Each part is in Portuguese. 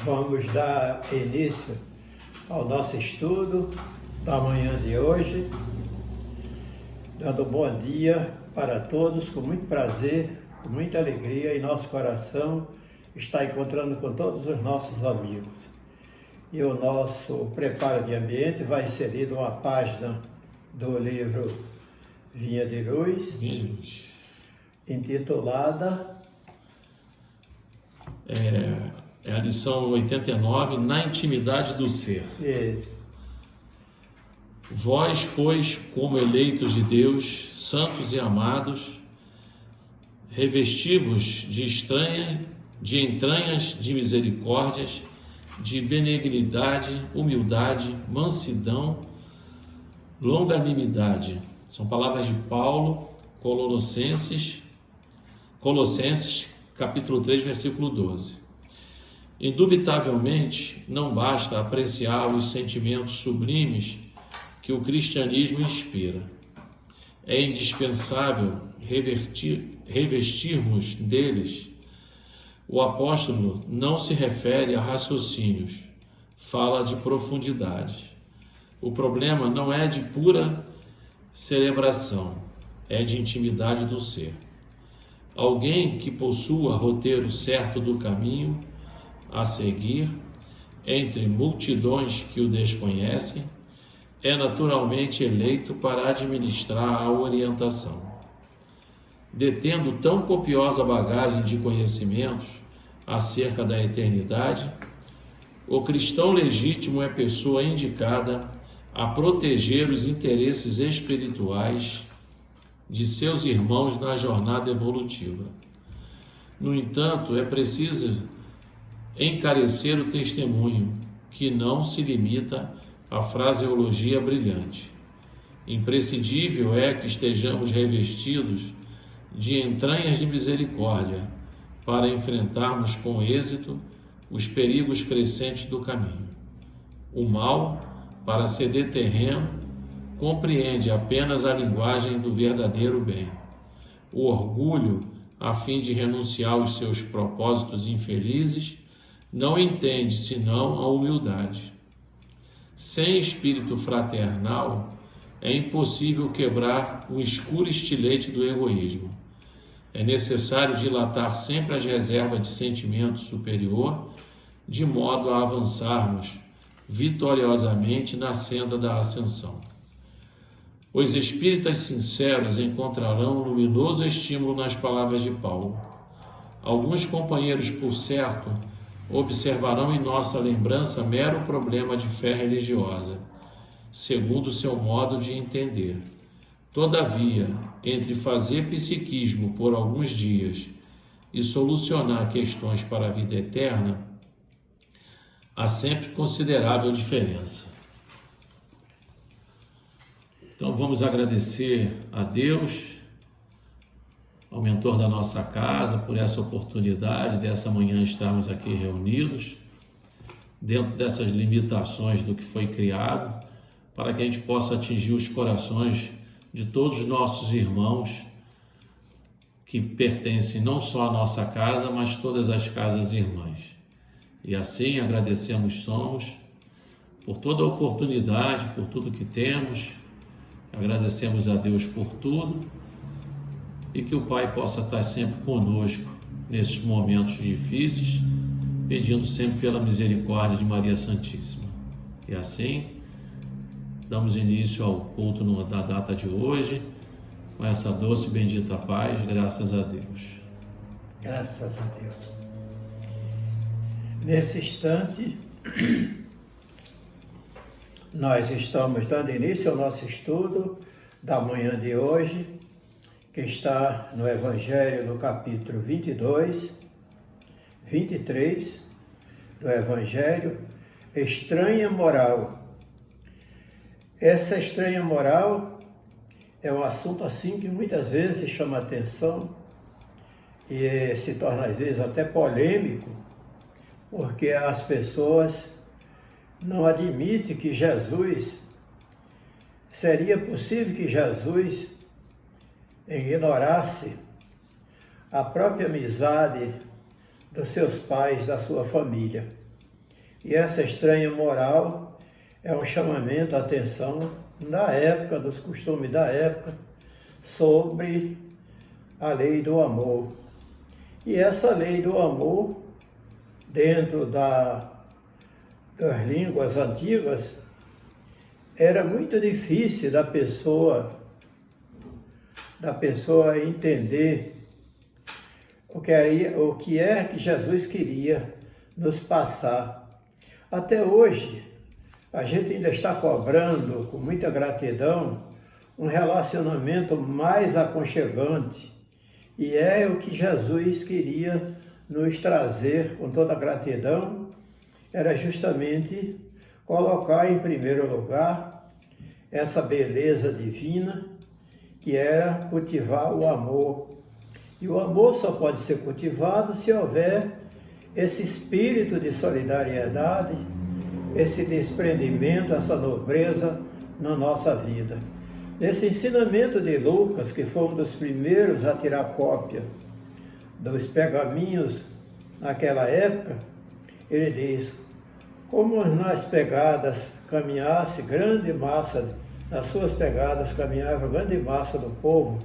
Vamos dar início ao nosso estudo da manhã de hoje, dando bom dia para todos, com muito prazer, com muita alegria em nosso coração, estar encontrando com todos os nossos amigos. E o nosso preparo de ambiente vai ser lido uma página do livro Vinha de Luz, intitulada É a lição 89, Na Intimidade do Ser. Isso. Vós, pois, como eleitos de Deus, santos e amados, revesti-vos de entranhas de misericórdias, de benignidade, humildade, mansidão, longanimidade. São palavras de Paulo, Colossenses, capítulo 3, versículo 12. Indubitavelmente, não basta apreciar os sentimentos sublimes que o cristianismo inspira. É indispensável revestirmos deles. O apóstolo não se refere a raciocínios, fala de profundidade. O problema não é de pura celebração, é de intimidade do ser. Alguém que possua roteiro certo do caminho a seguir, entre multidões que o desconhecem, é naturalmente eleito para administrar a orientação. Detendo tão copiosa bagagem de conhecimentos acerca da eternidade, o cristão legítimo é pessoa indicada a proteger os interesses espirituais de seus irmãos na jornada evolutiva. No entanto, é preciso encarecer o testemunho, que não se limita à fraseologia brilhante. Imprescindível é que estejamos revestidos de entranhas de misericórdia para enfrentarmos com êxito os perigos crescentes do caminho. O mal, para ceder terreno, compreende apenas a linguagem do verdadeiro bem. O orgulho, a fim de renunciar aos seus propósitos infelizes, não entende senão a humildade. Sem espírito fraternal, é impossível quebrar o escuro estilete do egoísmo. É necessário dilatar sempre as reservas de sentimento superior, de modo a avançarmos vitoriosamente na senda da ascensão. Os espíritas sinceros encontrarão um luminoso estímulo nas palavras de Paulo. Alguns companheiros, por certo, observarão em nossa lembrança mero problema de fé religiosa, segundo seu modo de entender. Todavia, entre fazer psiquismo por alguns dias e solucionar questões para a vida eterna, há sempre considerável diferença. Então vamos agradecer a Deus, ao mentor da nossa casa, por essa oportunidade dessa manhã estarmos aqui reunidos, dentro dessas limitações do que foi criado, para que a gente possa atingir os corações de todos os nossos irmãos que pertencem não só à nossa casa, mas todas as casas irmãs. E assim agradecemos por toda a oportunidade, por tudo que temos, agradecemos a Deus por tudo, e que o Pai possa estar sempre conosco nesses momentos difíceis, pedindo sempre pela misericórdia de Maria Santíssima. E assim, damos início ao culto da data de hoje, com essa doce e bendita paz, graças a Deus. Graças a Deus. Nesse instante, nós estamos dando início ao nosso estudo da manhã de hoje, que está no Evangelho, no capítulo 22, 23 do Evangelho, estranha moral. Essa estranha moral é um assunto assim que muitas vezes chama atenção e se torna às vezes até polêmico, porque as pessoas não admitem que seria possível que Jesus ignorasse a própria amizade dos seus pais, da sua família. E essa estranha moral é um chamamento à atenção da época, dos costumes da época, sobre a lei do amor. E essa lei do amor, dentro das línguas antigas, era muito difícil da pessoa entender o que é que Jesus queria nos passar. Até hoje, a gente ainda está cobrando, com muita gratidão, um relacionamento mais aconchegante. E é o que Jesus queria nos trazer com toda a gratidão, era justamente colocar em primeiro lugar essa beleza divina, que era cultivar o amor. E o amor só pode ser cultivado se houver esse espírito de solidariedade, esse desprendimento, essa nobreza na nossa vida. Nesse ensinamento de Lucas, que foi um dos primeiros a tirar cópia dos pergaminhos naquela época, ele diz: como nas pegadas caminhasse grande massa, nas suas pegadas caminhava grande massa do povo,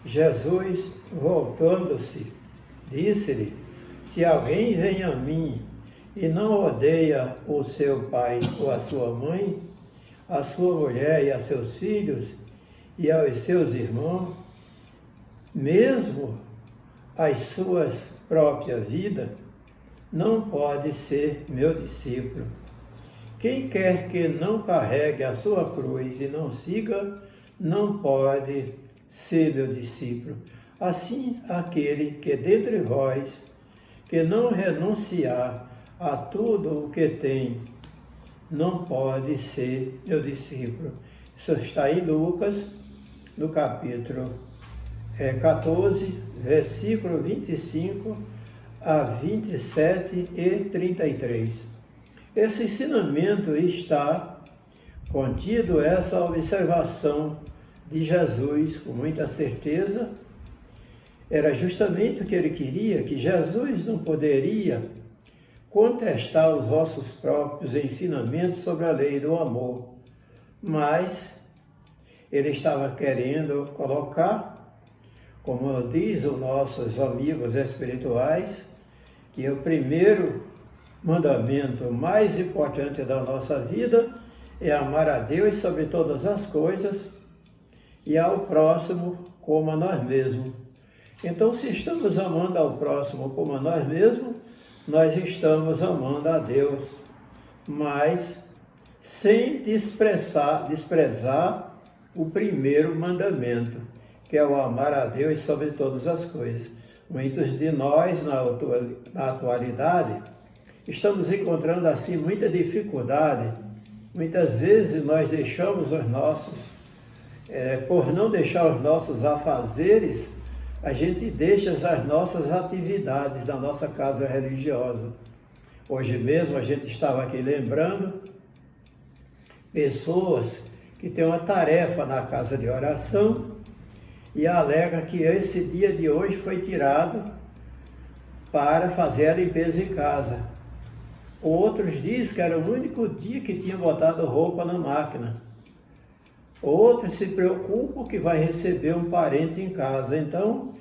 Jesus, voltando-se, disse-lhe: se alguém vem a mim e não odeia o seu pai ou a sua mãe, a sua mulher e a seus filhos e aos seus irmãos, mesmo as suas próprias vidas, não pode ser meu discípulo. Quem quer que não carregue a sua cruz e não siga, não pode ser meu discípulo. Assim, aquele que dentre vós, que não renunciar a tudo o que tem, não pode ser meu discípulo. Isso está em Lucas, no capítulo 14, versículo 25 a 27 e 33. Esse ensinamento está contido, essa observação de Jesus, com muita certeza, era justamente o que ele queria, que Jesus não poderia contestar os vossos próprios ensinamentos sobre a lei do amor, mas ele estava querendo colocar, como diz os nossos amigos espirituais, que o primeiro mandamento mais importante da nossa vida é amar a Deus sobre todas as coisas e ao próximo como a nós mesmos. Então, se estamos amando ao próximo como a nós mesmos, nós estamos amando a Deus, mas sem desprezar o primeiro mandamento, que é o amar a Deus sobre todas as coisas. Muitos de nós, na atualidade, estamos encontrando assim muita dificuldade. Muitas vezes nós deixamos os nossos, por não deixar os nossos afazeres, a gente deixa as nossas atividades da nossa casa religiosa. Hoje mesmo a gente estava aqui lembrando pessoas que têm uma tarefa na casa de oração e alega que esse dia de hoje foi tirado para fazer a limpeza em casa. Outros dizem que era o único dia que tinha botado roupa na máquina. Outros se preocupam que vai receber um parente em casa. Então,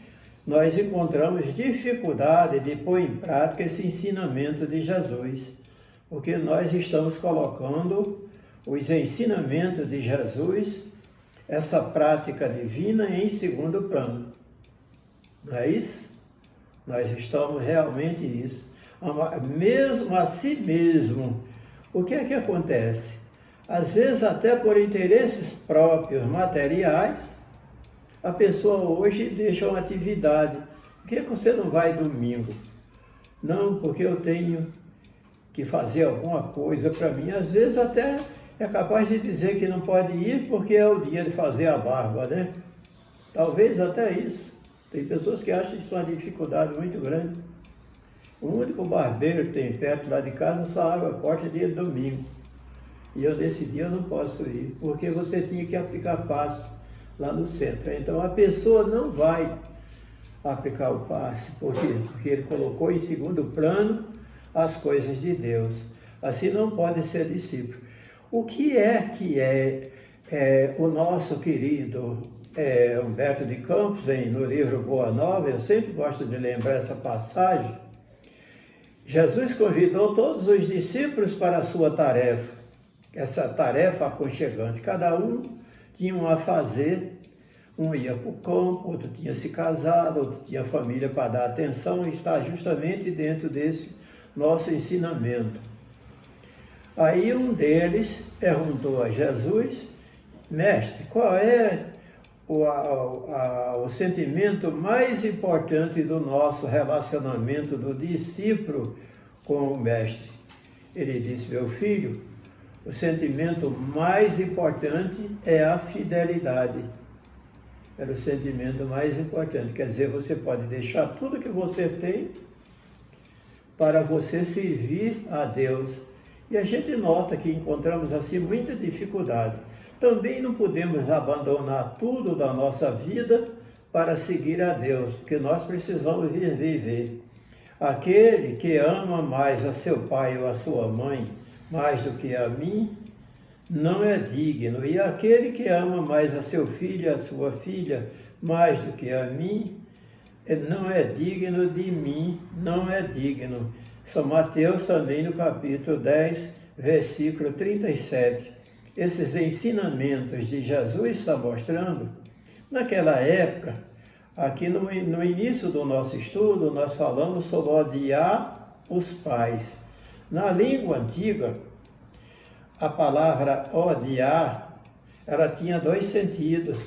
nós encontramos dificuldade de pôr em prática esse ensinamento de Jesus, porque nós estamos colocando os ensinamentos de Jesus, essa prática divina, em segundo plano. Não é isso? Nós estamos realmente isso. Mesmo a si mesmo. O que é que acontece? Às vezes, até por interesses próprios, materiais, a pessoa hoje deixa uma atividade. Por que você não vai domingo? Não, porque eu tenho que fazer alguma coisa para mim. Às vezes até é capaz de dizer que não pode ir porque é o dia de fazer a barba, né? Talvez até isso. Tem pessoas que acham isso uma dificuldade muito grande. O único barbeiro que tem perto lá de casa só abre a porta dia de domingo. E eu nesse dia eu não posso ir, porque você tinha que aplicar passe lá no centro. Então a pessoa não vai aplicar o passe. Por quê? Porque ele colocou em segundo plano as coisas de Deus. Assim não pode ser discípulo. O que é o nosso querido Humberto de Campos, no livro Boa Nova? Eu sempre gosto de lembrar essa passagem. Jesus convidou todos os discípulos para a sua tarefa, essa tarefa aconchegante. Cada um tinha um a fazer. Um ia para o campo, outro tinha se casado, outro tinha família para dar atenção, e está justamente dentro desse nosso ensinamento. Aí um deles perguntou a Jesus: Mestre, qual é o sentimento mais importante do nosso relacionamento do discípulo com o Mestre? Ele disse: meu filho, o sentimento mais importante é a fidelidade. Era o sentimento mais importante. Quer dizer, você pode deixar tudo que você tem para você servir a Deus. E a gente nota que encontramos assim muita dificuldade. Também não podemos abandonar tudo da nossa vida para seguir a Deus, porque nós precisamos viver. Aquele que ama mais a seu pai ou a sua mãe mais do que a mim, não é digno. E aquele que ama mais a seu filho e a sua filha mais do que a mim, não é digno de mim, não é digno. São Mateus também no capítulo 10, versículo 37. Esses ensinamentos de Jesus está mostrando, naquela época, aqui no início do nosso estudo, nós falamos sobre odiar os pais. Na língua antiga, a palavra odiar, ela tinha dois sentidos.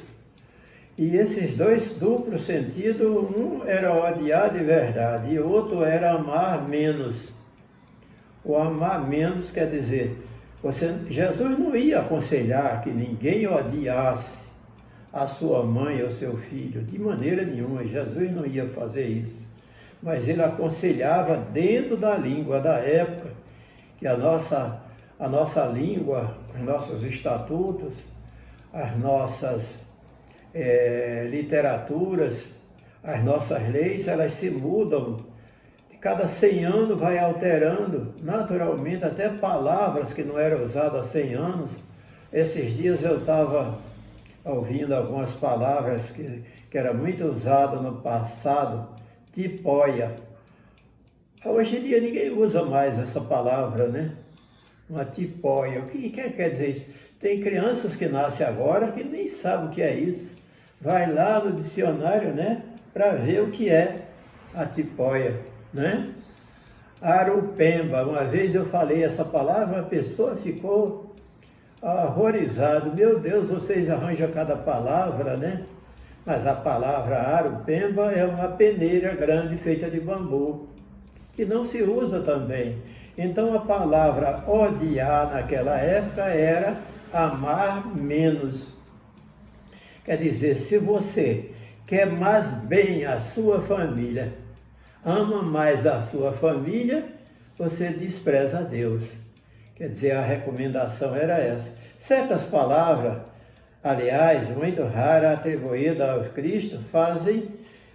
E esses dois duplos sentidos, um era odiar de verdade e o outro era amar menos. O amar menos quer dizer, Jesus não ia aconselhar que ninguém odiasse a sua mãe ou seu filho, de maneira nenhuma. Jesus não ia fazer isso. Mas ele aconselhava dentro da língua da época, que a nossa língua, os nossos estatutos, as nossas literaturas, as nossas leis, elas se mudam. Cada 100 anos vai alterando, naturalmente, até palavras que não eram usadas há 100 anos. Esses dias eu estava ouvindo algumas palavras que eram muito usadas no passado, tipóia. Hoje em dia ninguém usa mais essa palavra, né? Uma tipóia. O que quer dizer isso? Tem crianças que nascem agora que nem sabem o que é isso. Vai lá no dicionário, né, para ver o que é a tipóia, né? Arupemba. Uma vez eu falei essa palavra, a pessoa ficou horrorizada. Meu Deus, vocês arranjam cada palavra, né? Mas a palavra arupemba é uma peneira grande feita de bambu, que não se usa também. Então a palavra odiar naquela época era amar menos. Quer dizer, se você quer mais bem a sua família, ama mais a sua família, você despreza a Deus. Quer dizer, a recomendação era essa. Certas palavras, aliás, muito raras, atribuídas ao Cristo, fazem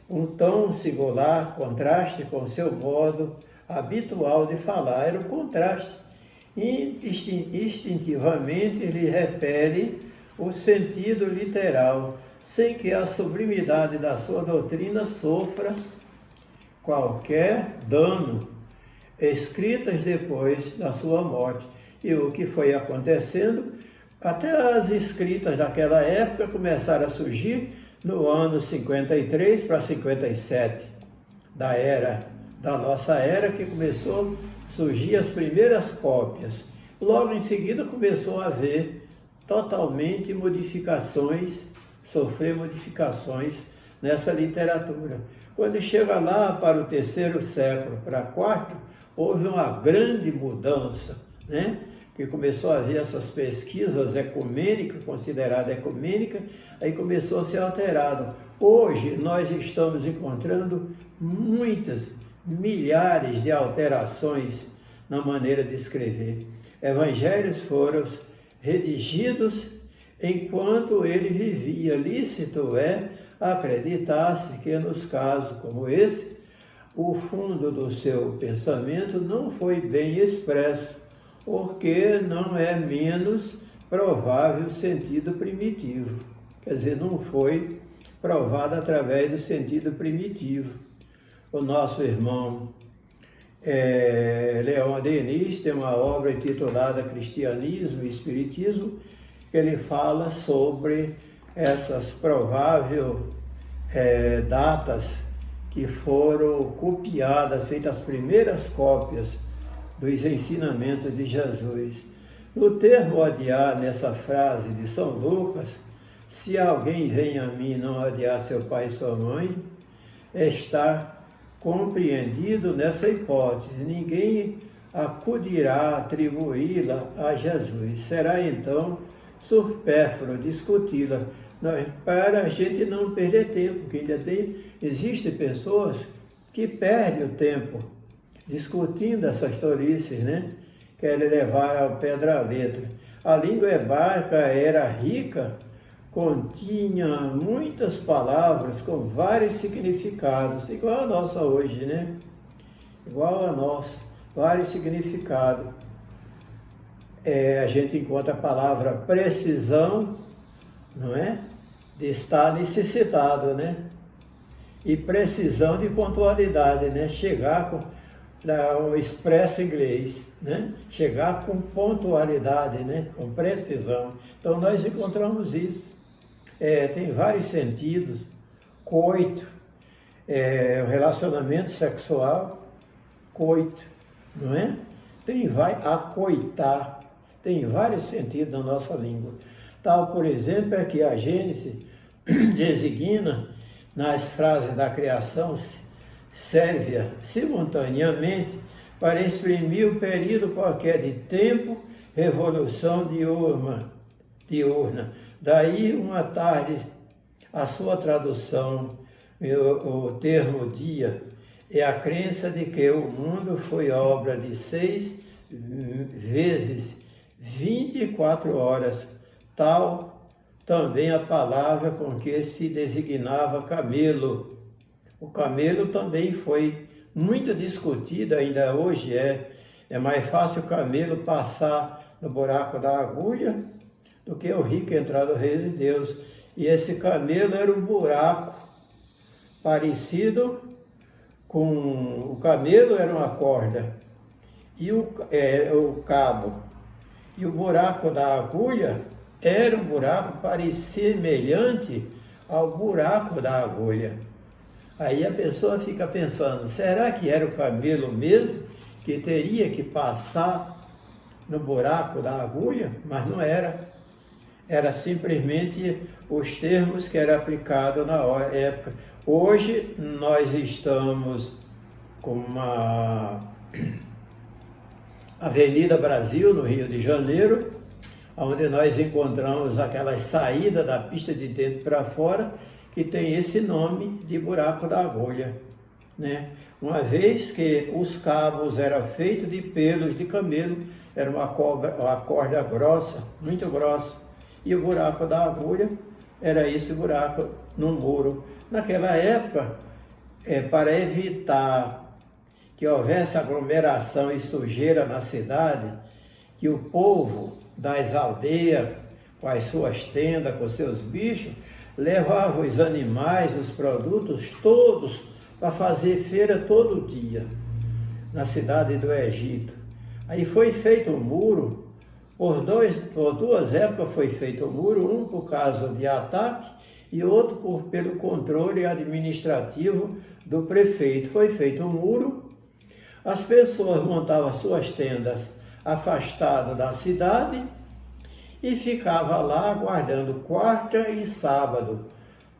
um tom singular, contraste com o seu modo habitual de falar. Era o contraste. Instintivamente ele repele o sentido literal, sem que a sublimidade da sua doutrina sofra qualquer dano, escritas depois da sua morte. E o que foi acontecendo, até as escritas daquela época começaram a surgir no ano 53 para 57, da nossa era, que começou a surgir as primeiras cópias. Logo em seguida começou a haver totalmente sofrer modificações nessa literatura. Quando chega lá para o terceiro século, para quarto, houve uma grande mudança, né? Que começou a haver essas pesquisas ecumênicas, consideradas ecumênicas, aí começou a ser alterado. Hoje nós estamos encontrando milhares de alterações na maneira de escrever. Evangelhos foram redigidos enquanto ele vivia. Lícito é acreditar-se que nos casos como esse, o fundo do seu pensamento não foi bem expresso, porque não é menos provável o sentido primitivo. Quer dizer, não foi provado através do sentido primitivo. O nosso irmão Leon Denis tem uma obra intitulada Cristianismo e Espiritismo, que ele fala sobre essas prováveis datas que foram copiadas, feitas as primeiras cópias dos ensinamentos de Jesus. No termo odiar, nessa frase de São Lucas, se alguém vem a mim e não odiar seu pai e sua mãe, está compreendido nessa hipótese. Ninguém acudirá a atribuí-la a Jesus. Será então supérfluo discuti-la, para a gente não perder tempo, porque ainda existem pessoas que perdem o tempo discutindo essas tolices, né? Querem levar ao pé da letra. A língua hebraica era rica, continha muitas palavras com vários significados, igual a nossa hoje, né? Igual a nossa, vários significados. A gente encontra a palavra precisão, não é? De estar necessitado, né? E precisão de pontualidade, né? Chegar com o expresso inglês, né? Chegar com pontualidade, né? Com precisão. Então nós encontramos isso. Tem vários sentidos. Coito, o relacionamento sexual, coito, não é? Vai acoitar. Tem vários sentidos na nossa língua. Tal, por exemplo, é que a Gênesis designa nas frases da criação serve simultaneamente para exprimir o período qualquer de tempo, revolução diurna. Daí uma tarde, a sua tradução, o termo dia, é a crença de que o mundo foi obra de 6 vezes 24 horas, tal também a palavra com que se designava camelo. O camelo também foi muito discutido, ainda hoje é mais fácil o camelo passar no buraco da agulha do que o rico entrar no reino de Deus. E esse camelo era um buraco parecido com... O camelo era uma corda e o cabo. E o buraco da agulha era um buraco semelhante ao buraco da agulha. Aí a pessoa fica pensando, será que era o camelo mesmo que teria que passar no buraco da agulha? Mas não era. Era simplesmente os termos que eram aplicados na época. Hoje nós estamos com uma Avenida Brasil, no Rio de Janeiro, onde nós encontramos aquela saída da pista de dentro para fora, que tem esse nome de buraco da agulha, né? Uma vez que os cabos eram feitos de pelos de camelo, era uma corda grossa, muito grossa, e o buraco da agulha era esse buraco no muro. Naquela época, para evitar que houvesse aglomeração e sujeira na cidade, que o povo das aldeias, com as suas tendas, com seus bichos, levava os animais, os produtos todos para fazer feira todo dia, na cidade do Egito. Aí foi feito um muro, por duas épocas foi feito um muro, um por causa de ataque e outro pelo controle administrativo do prefeito. Foi feito um muro, as pessoas montavam suas tendas afastadas da cidade e ficava lá aguardando quarta e sábado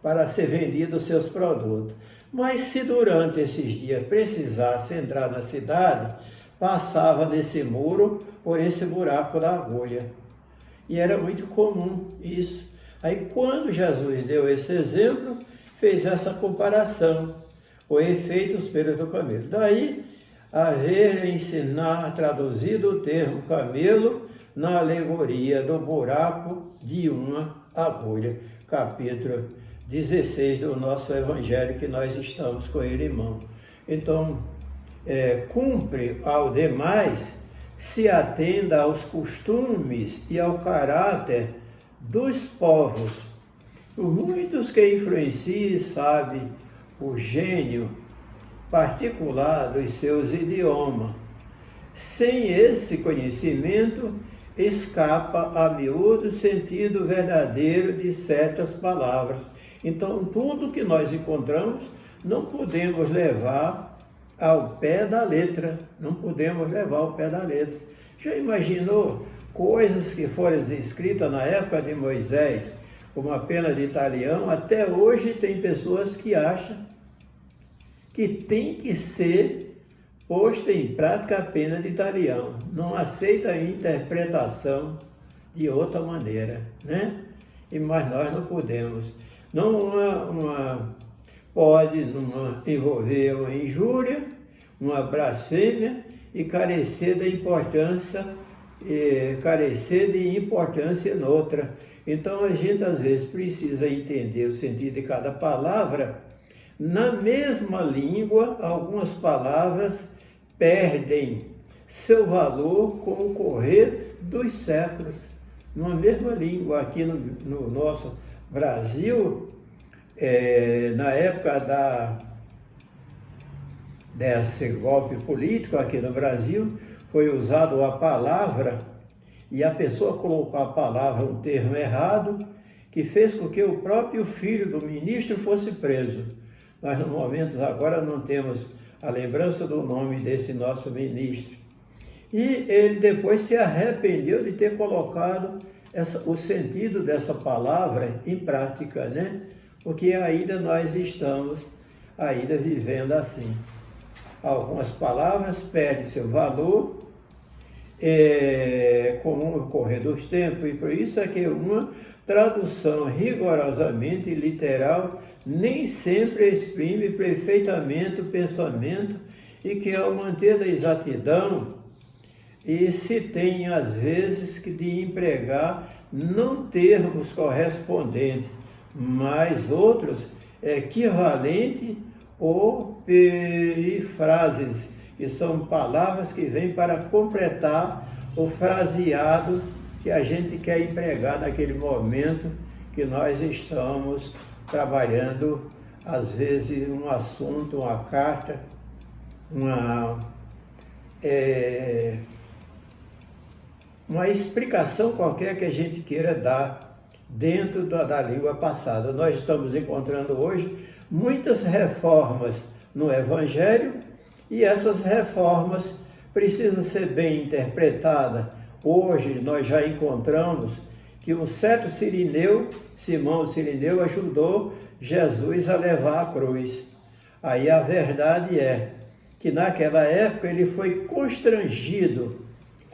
para ser vendido os seus produtos. Mas se durante esses dias precisasse entrar na cidade, passava nesse muro por esse buraco da agulha. E era muito comum isso. Aí quando Jesus deu esse exemplo, fez essa comparação, o efeito espelho do camelo. Daí, haver traduzido o termo camelo na alegoria do buraco de uma agulha, capítulo 16 do nosso Evangelho, que nós estamos com ele em mão. Então, cumpre ao demais se atenda aos costumes e ao caráter dos povos. Por muitos que influenciem, sabe, o gênio particular dos seus idiomas. Sem esse conhecimento, escapa a miúdo o sentido verdadeiro de certas palavras. Então, tudo que nós encontramos, não podemos levar ao pé da letra. Não podemos levar ao pé da letra. Já imaginou coisas que foram escritas na época de Moisés, como a pena de talião? Até hoje tem pessoas que acham que tem que ser posta em prática a pena de talião. Não aceita a interpretação de outra maneira, né? Mas nós não podemos. Pode envolver uma injúria, uma blasfêmia e carecer de importância noutra. Então a gente às vezes precisa entender o sentido de cada palavra. Na mesma língua, algumas palavras perdem seu valor com o correr dos séculos. Numa mesma língua, aqui no nosso Brasil, na época desse golpe político aqui no Brasil, foi usada a palavra e a pessoa colocou a palavra, um termo errado, que fez com que o próprio filho do ministro fosse preso. Nós, no momento, agora não temos a lembrança do nome desse nosso ministro. E ele depois se arrependeu de ter colocado o sentido dessa palavra em prática, né? Porque ainda nós estamos vivendo assim. Algumas palavras perdem seu valor com o correr dos tempos, e por isso é que uma tradução rigorosamente literal nem sempre exprime perfeitamente o pensamento, e que ao manter a exatidão, e se tem às vezes que de empregar não termos correspondentes, mas outros equivalentes ou perifrases, que são palavras que vêm para completar o fraseado que a gente quer empregar naquele momento que nós estamos trabalhando, às vezes, um assunto, uma carta, uma explicação qualquer que a gente queira dar dentro da língua passada. Nós estamos encontrando hoje muitas reformas no Evangelho, e essas reformas precisam ser bem interpretadas. Hoje nós já encontramos que um certo Cirineu, Simão Cirineu, ajudou Jesus a levar a cruz. Aí a verdade é que naquela época ele foi constrangido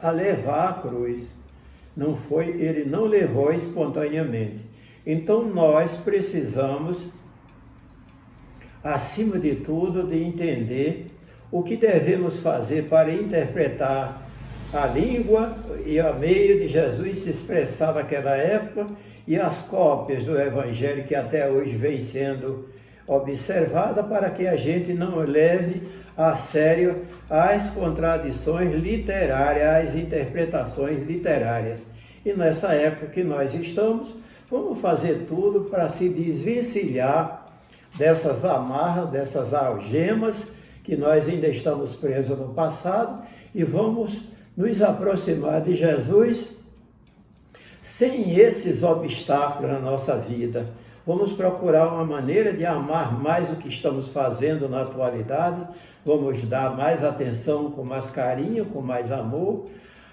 a levar a cruz. Ele não levou espontaneamente. Então nós precisamos, acima de tudo, de entender o que devemos fazer para interpretar a língua e o meio de Jesus se expressar naquela época, e as cópias do Evangelho que até hoje vem sendo observada, para que a gente não leve a sério as contradições literárias, as interpretações literárias. E nessa época que nós estamos, vamos fazer tudo para se desvencilhar dessas amarras, dessas algemas que nós ainda estamos presos no passado, e vamos nos aproximar de Jesus sem esses obstáculos na nossa vida. Vamos procurar uma maneira de amar mais o que estamos fazendo na atualidade, vamos dar mais atenção, com mais carinho, com mais amor,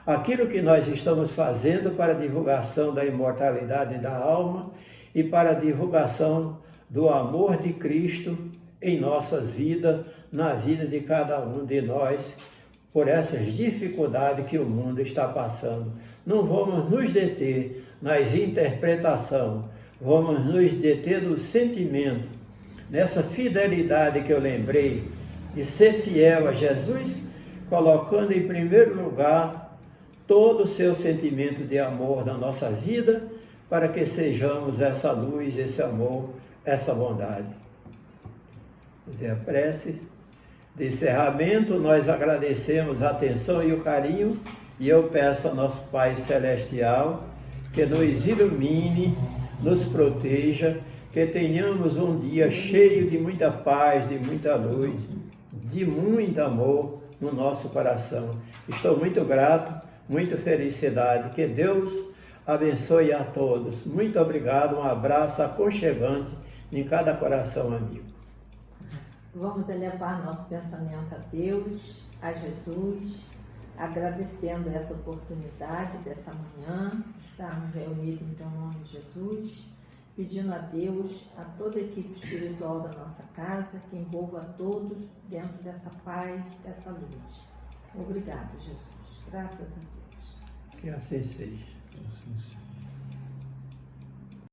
aquilo que nós estamos fazendo para a divulgação da imortalidade da alma e para a divulgação do amor de Cristo em nossas vidas, na vida de cada um de nós, por essas dificuldades que o mundo está passando. Não vamos nos deter nas interpretações, vamos nos deter no sentimento, nessa fidelidade que eu lembrei, de ser fiel a Jesus, colocando em primeiro lugar todo o seu sentimento de amor na nossa vida, para que sejamos essa luz, esse amor, essa bondade. Fazer a prece. de encerramento, nós agradecemos a atenção e o carinho, e eu peço ao nosso Pai Celestial que nos ilumine, nos proteja, que tenhamos um dia cheio de muita paz, de muita luz, de muito amor no nosso coração. Estou muito grato, muita felicidade. Que Deus abençoe a todos. Muito obrigado, um abraço aconchegante em cada coração amigo. Vamos elevar nosso pensamento a Deus, a Jesus, agradecendo essa oportunidade dessa manhã, estarmos reunidos em Teu nome, Jesus, pedindo a Deus, a toda a equipe espiritual da nossa casa, que envolva todos dentro dessa paz, dessa luz. Obrigado, Jesus. Graças a Deus. Que assim seja. Que assim seja.